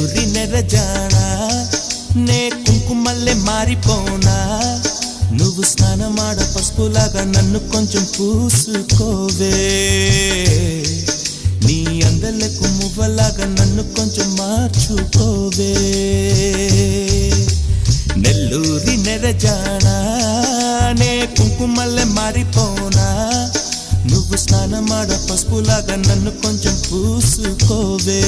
నెల్లూరి నెరజానా నే కుంకుమల్లే మారిపోనా నువ్వు స్నానమాడ పసుపులాగా నన్ను కొంచెం పూసుకోవే నీ అందలకు మువ్వలాగా నన్ను కొంచెం మార్చుకోవే నెల్లూరి నెరజానా నే కుంకుమల్లే మారిపోనా నువ్వు స్నానమాడ పసుపులాగా నన్ను కొంచెం పూసుకోవే